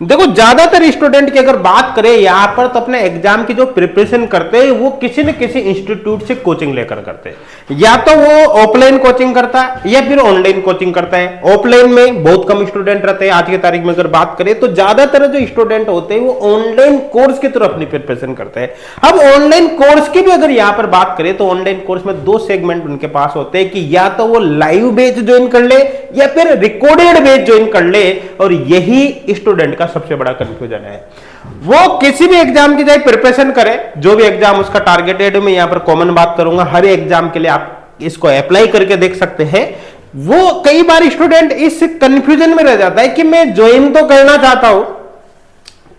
देखो ज्यादातर स्टूडेंट की अगर बात करें यहाँ पर तो अपने एग्जाम की जो प्रिपरेशन करते हैं वो किसी न किसी इंस्टीट्यूट से कोचिंग लेकर करते हैं। या तो वो ऑफलाइन कोचिंग करता है या फिर ऑनलाइन कोचिंग करता है। ऑफलाइन में बहुत कम स्टूडेंट रहते हैं। आज की तारीख में अगर बात करें तो ज्यादातर जो स्टूडेंट होते हैं वो ऑनलाइन कोर्स की तरफ अपनी प्रिपरेशन करते हैं। अब ऑनलाइन कोर्स की भी अगर यहाँ पर बात करें तो ऑनलाइन कोर्स में दो सेगमेंट उनके पास होते हैं कि या तो वो लाइव बैच ज्वाइन कर ले या फिर रिकॉर्डेड बैच ज्वाइन कर ले। और यही स्टूडेंट का सबसे बड़ा कंफ्यूजन है। वो किसी भी एग्जाम की चाहे प्रिपरेशन करे, जो भी एग्जाम उसका टारगेटेड, मैं यहां पर कॉमन बात करूंगा, हर एग्जाम के लिए आप इसको अप्लाई करके देख सकते हैं। वो कई बार स्टूडेंट इस कंफ्यूजन में रह जाता है कि मैं ज्वाइन तो करना चाहता हूं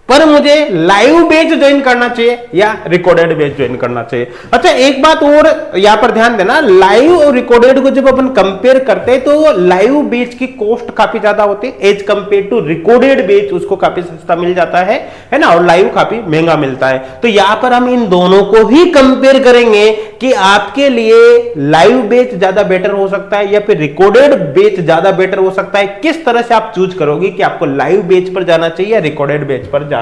पर मुझे लाइव बैच ज्वाइन करना चाहिए या रिकॉर्डेड बैच ज्वाइन करना चाहिए। अच्छा एक बात और यहां पर ध्यान देना, लाइव और रिकॉर्डेड को जब अपन कंपेयर करते हैं तो लाइव बैच की कॉस्ट काफी ज्यादा होती है as compare to recorded batch, उसको काफी सस्ता मिल जाता है ना, और लाइव काफी महंगा मिलता है। तो यहां पर हम इन दोनों को ही कंपेयर करेंगे कि आपके लिए लाइव बैच ज्यादा बेटर हो सकता है या फिर रिकॉर्डेड बैच ज्यादा बेटर हो सकता है। किस तरह से आप चूज करोगे कि आपको लाइव बैच पर जाना चाहिए या रिकॉर्डेड बैच पर जाना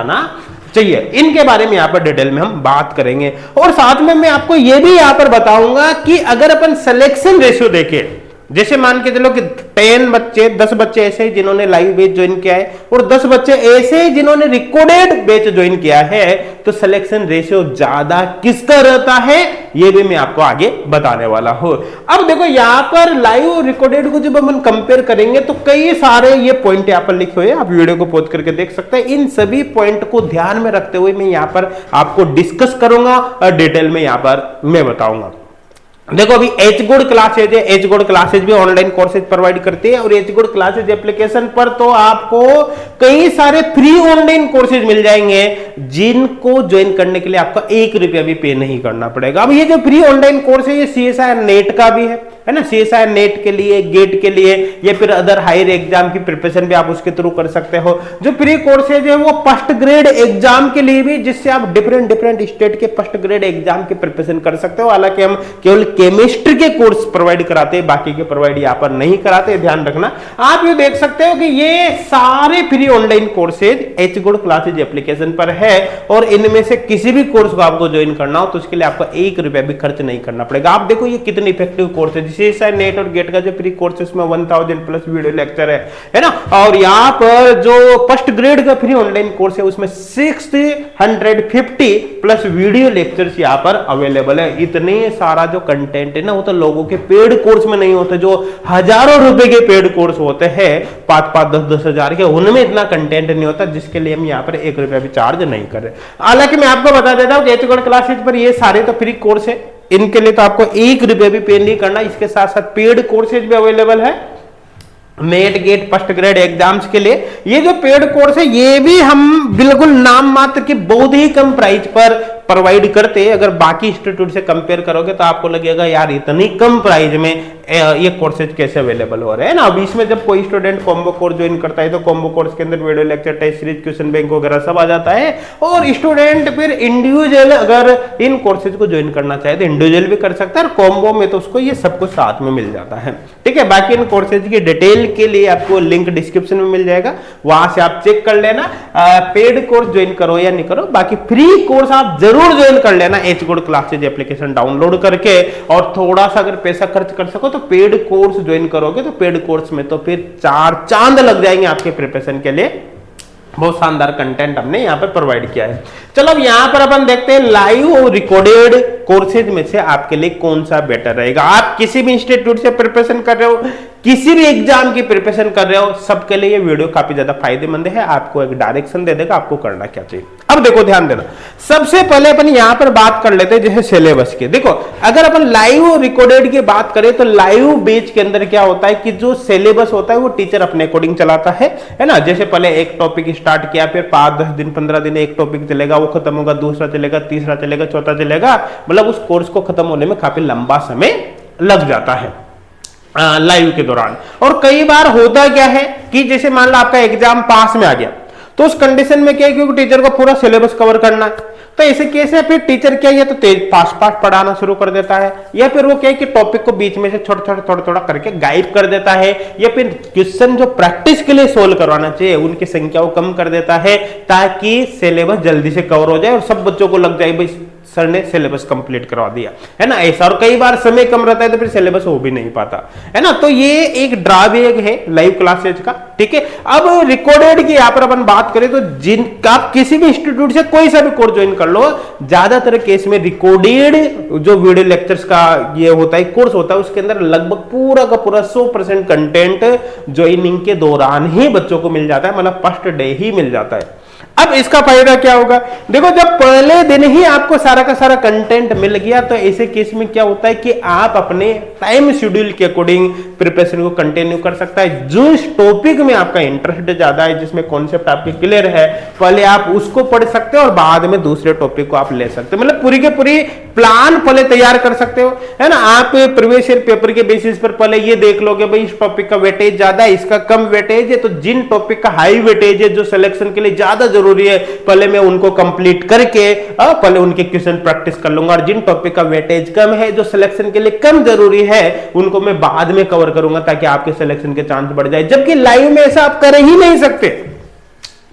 चाहिए, इनके बारे में यहां पर डिटेल में हम बात करेंगे। और साथ में मैं आपको यह भी यहां पर बताऊंगा कि अगर अपन सिलेक्शन रेशियो देखें, जैसे मान के चलो कि 10 बच्चे ऐसे हैं जिन्होंने लाइव बैच ज्वाइन किया है और 10 बच्चे ऐसे हैं जिन्होंने रिकॉर्डेड बैच ज्वाइन किया है, तो सिलेक्शन रेशियो ज्यादा किसका रहता है ये भी मैं आपको आगे बताने वाला हूं। अब देखो यहां पर लाइव और रिकॉर्डेड को जब हम कंपेयर करेंगे तो कई सारे ये पॉइंट यहां पर लिखे हुए हैं, आप वीडियो को पॉज करके देख सकते हैं। इन सभी पॉइंट को ध्यान में रखते हुए मैं यहां पर आपको डिस्कस करूंगा और डिटेल में यहां पर मैं बताऊंगा। देखो अभी एच गुड क्लासेज है, एच गुड क्लासेज भी ऑनलाइन कोर्सेज प्रोवाइड करती है और एच गुड क्लासेज एप्लीकेशन पर तो आपको कई सारे फ्री ऑनलाइन कोर्सेज मिल जाएंगे जिनको ज्वाइन करने के लिए आपको 1 रुपया भी पे नहीं करना पड़ेगा। अब ये जो फ्री ऑनलाइन कोर्स है ये CSIR नेट का भी है ना, CSIR नेट के लिए, गेट के लिए या फिर अदर हायर एग्जाम की प्रिपरेशन भी आप उसके थ्रू कर सकते हो। जो फ्री कोर्सेज है वो फर्स्ट ग्रेड एग्जाम के लिए भी, जिससे आप डिफरेंट स्टेट के फर्स्ट ग्रेड एग्जाम की प्रिपरेशन कर सकते हो। हालांकि हम केवल केमिस्ट्री के कोर्स प्रोवाइड कराते हैं, बाकी के प्रोवाइड यहां पर नहीं कराते, ध्यान रखना। आप ये देख सकते हो कि ये सारे free online courses H good classes application पर है और इनमें से किसी भी कोर्स को आपको ज्वाइन करना हो तो उसके लिए आपको 1 रुपया भी खर्च नहीं करना पड़ेगा। आप देखो ये कितनी इफेक्टिव कोर्स है। CSIR नेट और गेट का जो फ्री कोर्स है उसमें 1000 प्लस वीडियो लेक्चर है ना, और यहाँ पर जो फर्स्ट ग्रेड का फ्री ऑनलाइन कोर्स है उसमें 650 प्लस वीडियो लेक्चर्स यहाँ पर अवेलेबल है। इतने सारा जो कंटेंट है ना वो तो लोगों के पेड कोर्स में नहीं होते, जो हजारों रुपए के पेड कोर्स होते हैं 5-5, 10-10 हजार के, उनमें इतना कंटेंट नहीं होता जिसके लिए हम यहाँ पर 1 रुपया भी चार्ज नहीं कर रहे। हालांकि मैं आपको बता देता हूँ कि एच गुड क्लासेज पर ये सारे तो फ्री कोर्स है, इनके लिए तो आपको 1 रुपया भी पे नहीं करना। इसके साथ साथ पेड कोर्सेज भी अवेलेबल है net get first grade exams के लिए। ये जो पेड कोर्स है ये भी हम बिल्कुल नाम मात्र की बहुत ही कम प्राइस पर प्रोवाइड करते हैं। अगर बाकी इंस्टीट्यूट से कंपेयर करोगे तो आपको लगेगा यार इतनी कम प्राइस में ये कोर्सेज कैसे अवेलेबल हो रहे हैं ना। अब इसमें जब कोई स्टूडेंट कॉम्बो कोर्स ज्वाइन करता है तो कॉम्बो कोर्स के अंदर video lecture, test series, question bank वगैरह सब आ जाता है। और स्टूडेंट फिर इंडिविजुअल अगर इन कोर्सेज को ज्वाइन करना चाहे तो इंडिविजुअल भी कर सकता है और कॉम्बो में तो उसको ये सब कुछ साथ में मिल जाता है। ठीक है, बाकी इन कोर्सेज की डिटेल के लिए आपको लिंक डिस्क्रिप्शन में मिल जाएगा, वहां से आप चेक कर लेना पेड कोर्स ज्वाइन करो या नहीं करो। बाकी फ्री कोर्स आप जरूर ज्वाइन कर लेना H good classes application download करके, और थोड़ा सा अगर पैसा खर्च कर सको तो पेड कोर्स ज्वाइन करोगे तो पेड कोर्स में तो फिर 4 चांद लग जाएंगे आपके प्रिपरेशन के लिए। बहुत शानदार कंटेंट हमने यहाँ पर प्रोवाइड किया है। चलो अब यहाँ पर अपन देखते हैं लाइव और रिकॉर्डेड कोर्सेज में से आपके लिए कौन सा बेटर रहेगा। आप किसी भी इंस्टीट्यूट से प्रिपरेशन कर रहे हो, किसी भी एग्जाम की प्रिपरेशन कर रहे हो, सबके लिए ये वीडियो काफी ज्यादा फायदेमंद है। आपको एक डायरेक्शन दे देगा आपको करना क्या चाहिए। अब देखो ध्यान देना, सबसे पहले अपन यहाँ पर बात कर लेते हैं जैसे सिलेबस की। देखो अगर अपन लाइव और रिकॉर्डेड की बात करें तो लाइव बैच के अंदर क्या होता है कि जो सिलेबस होता है वो टीचर अपने अकॉर्डिंग चलाता है ना। जैसे पहले एक टॉपिक स्टार्ट किया, फिर 5-10 दिन 15 दिन एक टॉपिक चलेगा, वो खत्म होगा, दूसरा चलेगा, तीसरा चलेगा, चौथा चलेगा, मतलब उस कोर्स को खत्म होने में काफी लंबा समय लग जाता है लाइव के दौरान। और कई बार होता क्या है कि जैसे मान लो आपका एग्जाम पास में आ गया तो उस कंडीशन में क्या है, क्योंकि टीचर को पूरा सिलेबस कवर करना है, तो ऐसे केस है फिर टीचर क्या है तो तेज फास्ट फास्ट पढ़ाना शुरू कर देता है, या फिर वो क्या है कि टॉपिक को बीच में से थोड़ा थोड़ा करके गायब कर देता है, या फिर क्वेश्चन जो प्रैक्टिस के लिए सोल्व करवाना चाहिए उनकी संख्या को कम कर देता है ताकि सिलेबस जल्दी से कवर हो जाए और सब बच्चों को लग जाए भाई सर ने सिलेबस कंप्लीट करवा दिया, है ना ऐसा। और कई बार समय कम रहता है तो फिर सिलेबस हो भी नहीं पाता, है ना। तो ये एक ड्रॉबैक है लाइव क्लासेज का, ठीक है। अब रिकॉर्डेड की यहां पर अपन बात करें तो जिनका आप किसी भी इंस्टीट्यूट से कोई सा भी कोर्स ज्वाइन कर लो, ज्यादातर केस में रिकॉर्डेड जो वीडियो लेक्चर्स का ये होता है कोर्स होता है, उसके अंदर लगभग पूरा का पूरा 100% कंटेंट ज्वाइनिंग के दौरान ही बच्चों को मिल जाता है, मतलब फर्स्ट डे ही मिल जाता है। अब इसका फायदा क्या होगा, देखो जब पहले दिन ही आपको सारा का सारा कंटेंट मिल गया तो ऐसे केस में क्या होता है कि आप अपने टाइम शेड्यूल के अकॉर्डिंग प्रिपरेशन को कंटिन्यू कर सकता है। जो इस टॉपिक में आपका इंटरेस्ट ज्यादा है, जिसमें कॉन्सेप्ट आपके क्लियर है, पहले आप उसको पढ़ सकते हो और बाद में दूसरे टॉपिक को आप ले सकते हो, मतलब पूरी के पूरी प्लान पहले तैयार कर सकते हो, है ना। आप प्रीवियस ईयर पेपर के बेसिस पर पहले ये देख लोगे भाई इस टॉपिक का वेटेज ज्यादा है, इसका कम वेटेज है, तो जिन टॉपिक का हाई वेटेज है जो सिलेक्शन के लिए ज्यादा जरूरी है पहले मैं उनको कंप्लीट करके पहले उनके क्वेश्चन प्रैक्टिस कर लूंगा, और जिन टॉपिक का वेटेज कम है जो सिलेक्शन के लिए कम जरूरी है उनको मैं बाद में कवर करूंगा ताकि आपके सिलेक्शन के चांस बढ़ जाए। जबकि लाइव में ऐसा आप कर ही नहीं सकते।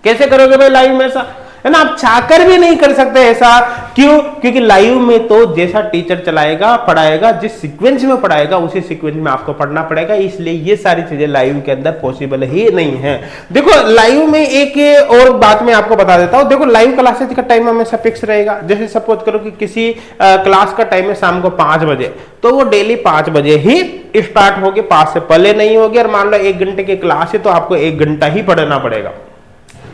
कैसे करोगे भाई लाइव में ऐसा, है ना, आप चाहकर भी नहीं कर सकते ऐसा। क्यों? क्योंकि लाइव में तो जैसा टीचर चलाएगा पढ़ाएगा, जिस सीक्वेंस में पढ़ाएगा उसी सीक्वेंस में आपको पढ़ना पड़ेगा, इसलिए ये सारी चीजें लाइव के अंदर पॉसिबल ही नहीं है। देखो लाइव में एक और बात मैं आपको बता देता हूं, देखो लाइव क्लासेज का टाइम हमेशा फिक्स रहेगा। जैसे सपोज करो कि किसी क्लास का टाइम है शाम को 5 बजे, तो वो डेली 5 बजे ही स्टार्ट होगी, 5 से पहले नहीं होगी। और मान लो 1 घंटे की क्लास है तो आपको 1 घंटा ही पढ़ना पड़ेगा,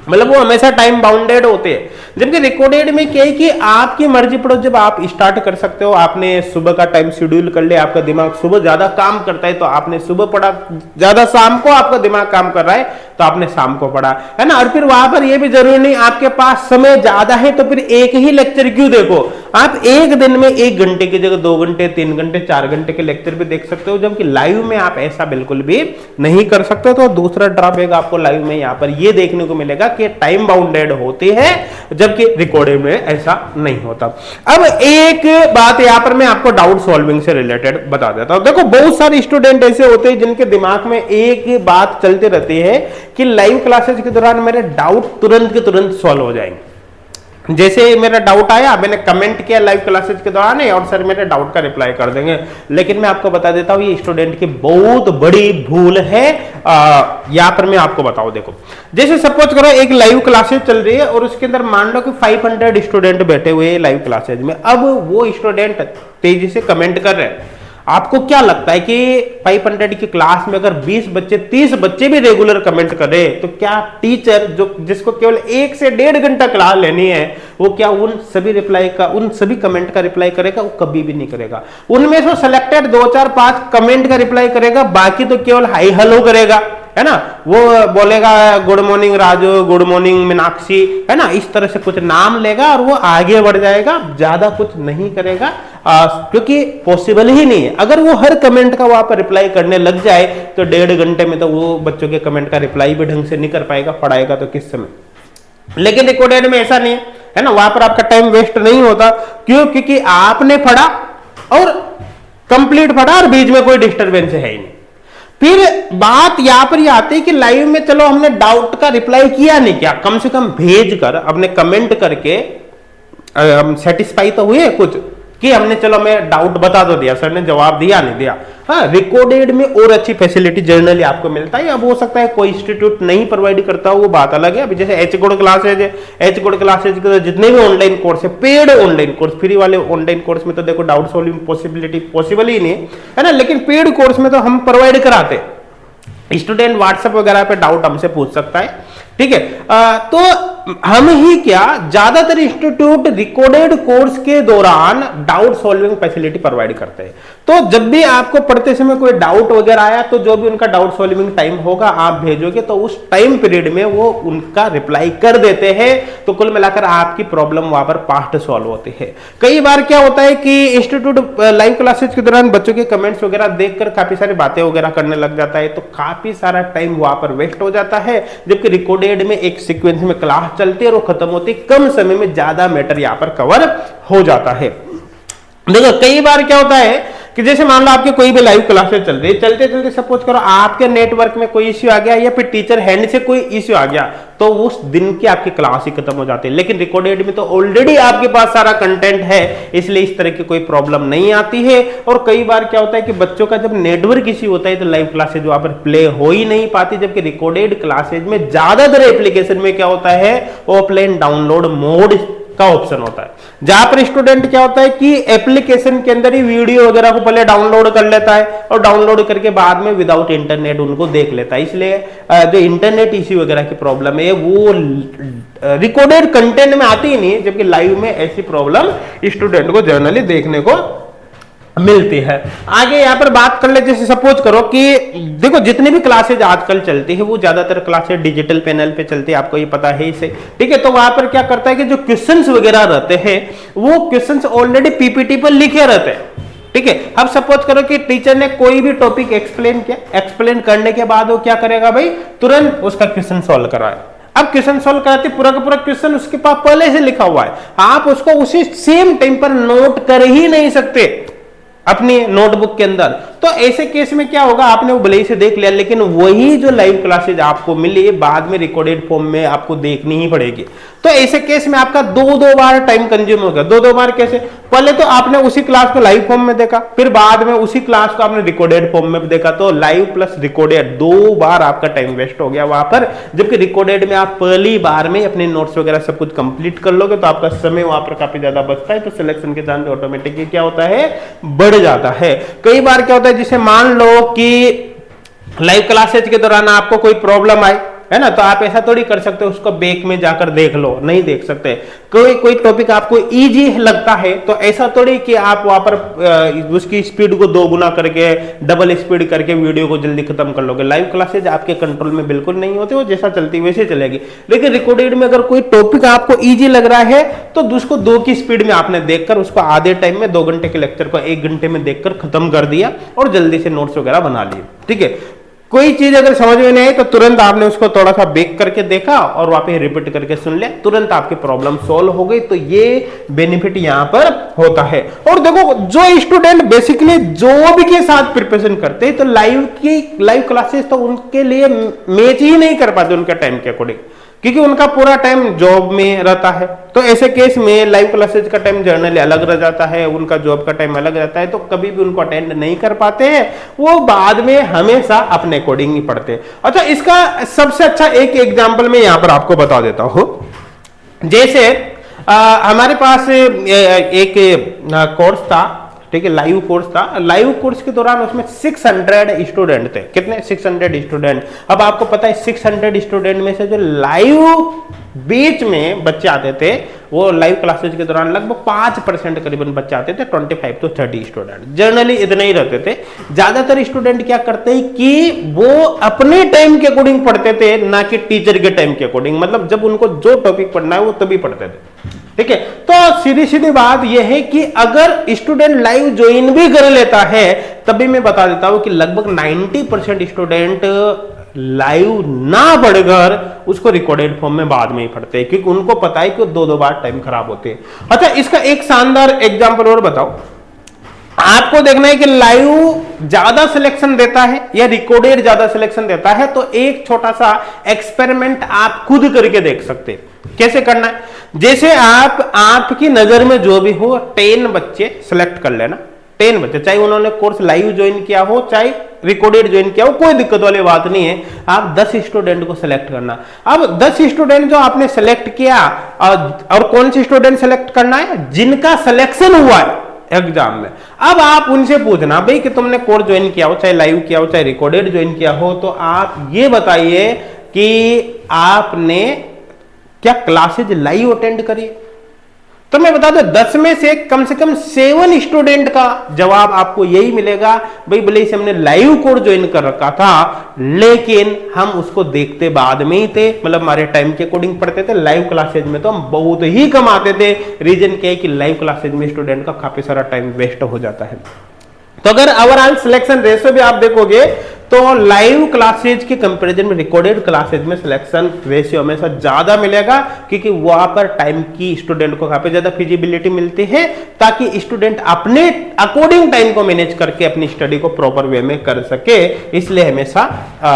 मतलब वो हमेशा टाइम बाउंडेड होते हैं। जबकि रिकॉर्डेड में क्या है कि आपकी मर्जी पर जब आप स्टार्ट कर सकते हो, आपने सुबह का टाइम शेड्यूल कर लिया, आपका दिमाग सुबह ज्यादा काम करता है तो आपने सुबह पढ़ा, ज्यादा शाम को आपका दिमाग काम कर रहा है तो आपने शाम को पढ़ा, है ना। और फिर वहां पर यह भी जरूरी नहीं आपके पास समय ज्यादा है तो फिर एक ही लेक्चर क्यों देखो, आप एक दिन में 1 घंटे की जगह 2 घंटे 3 घंटे 4 घंटे के लेक्चर भी देख सकते हो, जबकि लाइव में आप ऐसा बिल्कुल भी नहीं कर सकते। तो दूसरा ड्रॉबैक आपको लाइव में यहां पर यह देखने को मिलेगा कि टाइम बाउंडेड होती है, जबकि रिकॉर्डिंग में ऐसा नहीं होता। अब एक बात यहां पर मैं आपको डाउट सॉल्विंग से रिलेटेड बता देता हूं। देखो बहुत सारे स्टूडेंट ऐसे होते हैं जिनके दिमाग में एक बात चलती रहती है कि लाइव क्लासेस के दौरान मेरे डाउट तुरंत के तुरंत सॉल्व हो जाएंगे। जैसे मेरा डाउट आया, मैंने कमेंट किया लाइव क्लासेस के दौरान और सर मेरे डाउट का रिप्लाई कर देंगे। लेकिन मैं आपको बता देता हूं ये स्टूडेंट की बहुत बड़ी भूल है। यहां पर मैं आपको बताऊं, देखो जैसे सपोज करो एक लाइव क्लासेस चल रही है और उसके अंदर मान लो कि 500 स्टूडेंट बैठे हुए हैं लाइव क्लासेस में। अब वो स्टूडेंट तेजी से कमेंट कर रहे हैं, आपको क्या लगता है कि 500 की क्लास में अगर 20 बच्चे 30 बच्चे भी रेगुलर कमेंट करे तो क्या टीचर जो जिसको केवल 1 से 1.5 घंटा क्लास लेनी है वो क्या उन सभी कमेंट का रिप्लाई करेगा? वो कभी भी नहीं करेगा। उनमें से सिलेक्टेड 2 4 5 कमेंट का रिप्लाई करेगा, बाकी तो केवल हाई हेलो करेगा, है ना। वो बोलेगा good morning Raju, good morning Meenakshi, है ना, इस तरह से कुछ नाम लेगा और वो आगे बढ़ जाएगा, ज्यादा कुछ नहीं करेगा, क्योंकि पॉसिबल ही नहीं है। अगर वो हर कमेंट का वहां पर रिप्लाई करने लग जाए तो 1.5 घंटे में तो वो बच्चों के कमेंट का रिप्लाई भी ढंग से नहीं कर पाएगा, पढ़ाएगा तो किस समय। लेकिन रिकॉर्डेड में ऐसा नहीं है ना, वहां पर आपका टाइम वेस्ट नहीं होता। क्यों? क्योंकि आपने पढ़ा और कंप्लीट पढ़ा और बीच में कोई डिस्टर्बेंस है ही नहीं। फिर बात यहां पर यह आती है कि लाइव में चलो हमने डाउट का रिप्लाई किया नहीं, क्या कम से कम भेज कर अपने कमेंट करके हम सेटिस्फाई तो हुए कुछ कि हमने चलो मैं डाउट बता तो दिया, सर ने जवाब दिया नहीं दिया। हाँ, रिकॉर्डेड में और अच्छी फैसिलिटी जनरली आपको मिलता है। अब हो सकता है कोई इंस्टीट्यूट नहीं प्रोवाइड करता हो, वो बात अलग है। अभी जैसे एचगोड क्लासेज है, एचगोड क्लासेज के जितने भी ऑनलाइन कोर्स है, पेड ऑनलाइन कोर्स, फ्री वाले ऑनलाइन कोर्स में तो देखो डाउट सॉल्विंग पॉसिबिलिटी पॉसिबल ही नहीं है ना। लेकिन पेड कोर्स में तो हम प्रोवाइड कराते, स्टूडेंट व्हाट्सएप वगैरह पे डाउट हमसे पूछ सकता है, ठीक है। तो हम ही क्या, ज्यादातर इंस्टीट्यूट रिकॉर्डेड कोर्स के दौरान डाउट सॉल्विंग फैसिलिटी प्रोवाइड करते हैं। तो जब भी आपको पढ़ते समय कोई डाउट वगैरह आया तो जो भी उनका डाउट सॉल्विंग टाइम होगा आप भेजोगे तो उस टाइम पीरियड में वो उनका रिप्लाई कर देते हैं। तो कुल मिलाकर आपकी प्रॉब्लम वहां पर फास्ट सॉल्व होती है। कई बार क्या होता है कि इंस्टीट्यूट लाइव क्लासेज के दौरान बच्चों के कमेंट्स वगैरह देखकर काफी सारी बातें वगैरह करने लग जाता है, तो काफी सारा टाइम वहां पर वेस्ट हो जाता है। जबकि रिकॉर्डेड में एक सीक्वेंस में क्लास चलती है और खत्म होती, कम समय में ज्यादा मैटर यहां पर कवर हो जाता है। देखो कई बार क्या होता है कि जैसे मान लो आपके कोई भी लाइव क्लासेस चल रही है, चलते चलते सपोज करो आपके नेटवर्क में कोई इश्यू आ गया या फिर टीचर हैंड से कोई इश्यू आ गया, तो उस दिन की आपकी क्लास ही खत्म हो जाती है। लेकिन रिकॉर्डेड में तो ऑलरेडी आपके पास सारा कंटेंट है, इसलिए इस तरह की कोई प्रॉब्लम नहीं आती है। और कई बार क्या होता है कि बच्चों का जब नेटवर्क इश्यू होता है तो लाइव क्लासेज वहां पर प्ले हो ही नहीं पाती। जबकि रिकॉर्डेड क्लासेज में ज्यादातर एप्लीकेशन में क्या होता है, ऑफलाइन डाउनलोड मोड का ऑप्शन होता है, जहां पर स्टूडेंट क्या होता है कि एप्लीकेशन के अंदर ही वीडियो वगैरह को पहले डाउनलोड कर लेता है और डाउनलोड करके बाद में विदाउट इंटरनेट उनको देख लेता है। इसलिए जो इंटरनेट इश्यू वगैरह की प्रॉब्लम है वो रिकॉर्डेड कंटेंट में आती ही नहीं है, जबकि लाइव में ऐसी प्रॉब्लम स्टूडेंट को जनरली देखने को मिलती है। आगे यहां पर बात कर ले, जैसे सपोज करो कि देखो जितनी भी क्लासेज आजकल चलती है वो ज्यादातर क्लासेज डिजिटल पैनल पे चलती है, आपको ये पता है इसे, ठीक है। तो वहां पर क्या करता है कि जो क्वेश्चंस वगैरह रहते हैं वो क्वेश्चंस ऑलरेडी पीपीटी पर लिखे रहते हैं, ठीक है। अब सपोज करो कि टीचर ने कोई भी टॉपिक एक्सप्लेन किया, एक्सप्लेन करने के बाद वो क्या करेगा भाई, तुरंत उसका क्वेश्चन सॉल्व कराए। अब क्वेश्चन सॉल्व कराते पूरा का पूरा क्वेश्चन उसके पास पहले से लिखा हुआ है, आप उसको उसी सेम टाइम पर नोट कर ही नहीं सकते अपनी नोटबुक के अंदर। तो ऐसे केस में क्या होगा, आपने वो भले ही से देख लिया, लेकिन वही जो लाइव क्लासेज आपको मिली बाद में रिकॉर्डेड फॉर्म में आपको देखनी ही पड़ेगी। तो ऐसे केस में आपका दो बार टाइम कंज्यूम होगा। दो बार कैसे, पहले तो आपने उसी क्लास को लाइव फॉर्म में देखा, फिर बाद में उसी क्लास को आपने रिकॉर्डेड फॉर्म में देखा, तो लाइव प्लस रिकॉर्डेड 2 बार आपका टाइम वेस्ट हो गया वहां पर। जबकि रिकॉर्डेड में आप पहली बार में अपने नोट्स वगैरह सब कुछ कंप्लीट कर लोगे तो आपका समय वहां पर काफी ज्यादा बचता है, तो सिलेक्शन के चांस ऑटोमेटिकली क्या होता है, बढ़ जाता है। कई बार क्या होता है, जैसे मान लो कि लाइव क्लासेज के दौरान आपको कोई प्रॉब्लम आई है ना, तो आप ऐसा थोड़ी कर सकते हो उसको बैक में जाकर देख लो, नहीं देख सकते। कोई टॉपिक आपको इजी लगता है तो ऐसा थोड़ी कि आप वहां पर उसकी स्पीड को 2 गुना करके डबल स्पीड करके वीडियो को जल्दी खत्म कर लोगे। लाइव क्लासेज आपके कंट्रोल में बिल्कुल नहीं होते, वो जैसा चलती वैसे चलेगी। लेकिन रिकॉर्डेड में अगर कोई टॉपिक आपको ईजी लग रहा है तो उसको 2 की स्पीड में आपने देखकर उसको आधे टाइम में 2 घंटे के लेक्चर को 1 घंटे में देखकर खत्म कर दिया और जल्दी से नोट्स वगैरह बना लिए, ठीक है। कोई चीज अगर समझ में नहीं आई तो तुरंत आपने उसको थोड़ा सा बैक करके देखा और वहां पे रिपीट करके सुन लिया, तुरंत आपकी प्रॉब्लम सॉल्व हो गई। तो ये बेनिफिट यहां पर होता है। और देखो जो स्टूडेंट बेसिकली जॉब के साथ प्रिपरेशन करते हैं तो लाइव क्लासेस तो उनके लिए मैच ही नहीं कर पाते उनके टाइम के अकॉर्डिंग, क्योंकि उनका पूरा टाइम जॉब में रहता है। तो ऐसे केस में लाइव क्लासेज का टाइम जर्नली अलग रह जाता है, उनका जॉब का टाइम अलग रहता है, तो कभी भी उनको अटेंड नहीं कर पाते हैं, वो बाद में हमेशा अपने अकॉर्डिंग ही पढ़ते हैं। अच्छा, इसका सबसे अच्छा एक एग्जांपल मैं यहां पर आपको बता देता हूं। जैसे हमारे पास एक कोर्स था, ठीक है, लाइव कोर्स था। लाइव कोर्स के दौरान उसमें 600 स्टूडेंट थे। कितने? 600 स्टूडेंट। अब आपको पता है 600 स्टूडेंट में से जो लाइव बीच में बच्चे आते थे वो लाइव क्लासेज के दौरान लगभग 5% करीबन बच्चे आते थे, 25 to 30 स्टूडेंट। जनरली इतने ही रहते थे। ज्यादातर स्टूडेंट क्या करते हैं कि वो अपने टाइम के अकॉर्डिंग पढ़ते थे, ना कि टीचर के टाइम के अकॉर्डिंग। मतलब जब उनको जो टॉपिक पढ़ना है वो तभी पढ़ते थे, ठीक है। तो सीधी सीधी बात यह है कि अगर स्टूडेंट लाइव ज्वाइन भी कर लेता है तभी मैं बता देता हूं कि लगभग 90% स्टूडेंट लाइव ना पढ़कर उसको रिकॉर्डेड फॉर्म में बाद में ही पढ़ते हैं, क्योंकि उनको पता है कि 2 बार टाइम खराब होते हैं। अच्छा, इसका एक शानदार एग्जांपल और बताओ। आपको देखना है कि लाइव ज्यादा सिलेक्शन देता है या रिकॉर्डेड ज्यादा सिलेक्शन देता है, तो एक छोटा सा एक्सपेरिमेंट आप खुद करके देख सकते हैं। कैसे करना है? जैसे आपकी नजर में जो भी हो 10 बच्चे सिलेक्ट कर लेना। 10 बच्चे, चाहे उन्होंने कोर्स लाइव ज्वाइन किया हो चाहे रिकॉर्डेड ज्वाइन किया हो, कोई दिक्कत वाली बात नहीं है। आप 10 स्टूडेंट को सिलेक्ट करना। अब 10 स्टूडेंट जो आपने सिलेक्ट किया, और कौन से स्टूडेंट सिलेक्ट करना है? जिनका सिलेक्शन हुआ है एग्जाम में। अब आप उनसे पूछना भाई कि तुमने कोर्स ज्वाइन किया हो, चाहे लाइव किया हो चाहे रिकॉर्डेड ज्वाइन किया हो, तो आप ये बताइए कि आपने क्या क्लासेज लाइव अटेंड करिए? तो मैं बता दूं 10 में से कम 7 स्टूडेंट का जवाब आपको यही मिलेगा, भाई भले से हमने लाइव कोर्स ज्वाइन कर रखा था लेकिन हम उसको देखते बाद में ही थे, मतलब हमारे टाइम के अकॉर्डिंग पढ़ते थे। लाइव क्लासेज में तो हम बहुत ही कम आते थे। रीजन क्या है कि लाइव क्लासेज में स्टूडेंट का काफी सारा टाइम वेस्ट हो जाता है। तो अगर ओवरऑल सिलेक्शन रेशियो भी आप देखोगे तो लाइव क्लासेज के कंपैरिजन में रिकॉर्डेड क्लासेज में सिलेक्शन रेशियो हमेशा ज्यादा मिलेगा, क्योंकि वहां पर टाइम की स्टूडेंट को काफी ज्यादा फिजिबिलिटी मिलती है ताकि स्टूडेंट अपने अकॉर्डिंग टाइम को मैनेज करके अपनी स्टडी को प्रॉपर वे में कर सके। इसलिए हमेशा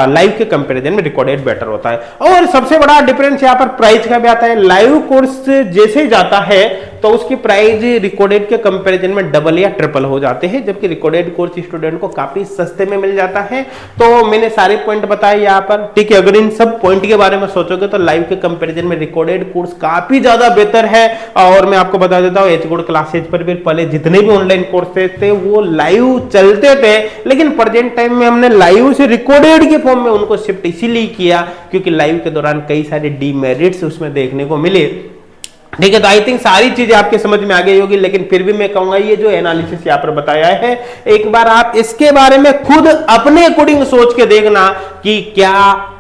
लाइव के कंपैरिजन में रिकॉर्डेड बेटर होता है। और सबसे बड़ा डिफरेंस यहाँ पर प्राइस का भी आता है। लाइव कोर्स जैसे ही जाता है तो उसकी प्राइस रिकॉर्डेड के कंपैरिजन में डबल या ट्रिपल हो जाते हैं, जबकि रिकॉर्डेड कोर्स स्टूडेंट को काफी सस्ते में मिल जाता है। तो मैंने सारे पॉइंट बताए यहाँ पर, ठीक है। अगर इन सब पॉइंट के बारे में सोचोगे तो लाइव के कंपैरिजन में रिकॉर्डेड कोर्स काफी ज्यादा बेहतर है। और मैं आपको बता देता हूँ एचगुड क्लासेज पर भी पहले जितने भी ऑनलाइन कोर्सेज थे वो लाइव चलते थे, लेकिन प्रेजेंट टाइम में हमने लाइव से रिकॉर्डेड के फॉर्म में उनको शिफ्ट इसीलिए किया क्योंकि लाइव के दौरान कई सारे डीमेरिट्स उसमें देखने को मिले, ठीक है। तो आई थिंक सारी चीजें आपके समझ में आ गई होगी, लेकिन फिर भी मैं कहूंगा ये जो एनालिसिस यहाँ पर बताया है एक बार आप इसके बारे में खुद अपने अकॉर्डिंग सोच के देखना कि क्या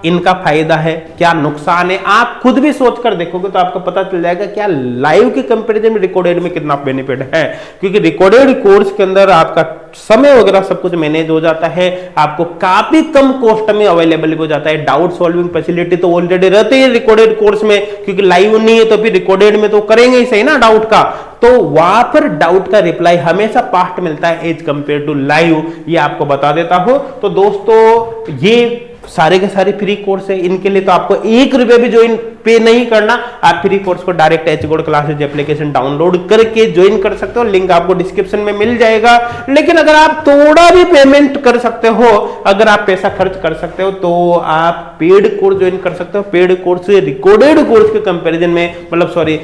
इनका फायदा है क्या नुकसान है। आप खुद भी सोच कर देखोगे तो आपको पता चल जाएगा क्या लाइव के कंपैरिजन में रिकॉर्डेड में कितना बेनिफिट है, क्योंकि रिकॉर्डेड कोर्स के अंदर आपका समय वगैरह सब कुछ मैनेज हो जाता है, आपको काफी कम कॉस्ट में अवेलेबल हो जाता है। डाउट सॉल्विंग फैसिलिटी तो ऑलरेडी रहते हैं रिकॉर्डेड कोर्स में, क्योंकि लाइव नहीं है तो फिर रिकॉर्डेड में तो करेंगे ही सही ना डाउट का, तो वहां पर डाउट का रिप्लाई हमेशा फास्ट मिलता है एज कंपेयर टू लाइव, ये आपको बता देता हूं। तो दोस्तों ये सारे के सारे फ्री कोर्स है, इनके लिए तो आपको 1 रुपया भी ज्वाइन पे नहीं करना। आप फ्री कोर्स को डायरेक्ट एचगोड क्लासेज एप्लीकेशन डाउनलोड करके ज्वाइन कर सकते हो, लिंक आपको डिस्क्रिप्शन में मिल जाएगा। लेकिन अगर आप थोड़ा भी पेमेंट कर सकते हो, अगर आप पैसा खर्च कर सकते हो तो आप पेड कोर्स ज्वाइन कर सकते हो। पेड कोर्स रिकॉर्डेड कोर्स के कंपैरिजन में, मतलब सॉरी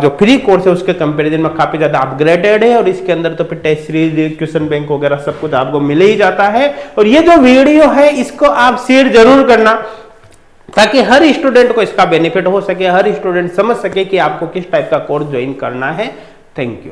जो फ्री कोर्स है उसके कंपैरिजन में काफी ज्यादा अपग्रेडेड है, और इसके अंदर तो फिर टेस्ट सीरीज क्वेश्चन बैंक वगैरह सब कुछ आपको मिल ही जाता है। और ये जो वीडियो है इसको आप शेयर जरूर करना ताकि हर स्टूडेंट को इसका बेनिफिट हो सके, हर स्टूडेंट समझ सके कि आपको किस टाइप का कोर्स ज्वाइन करना है। Thank you.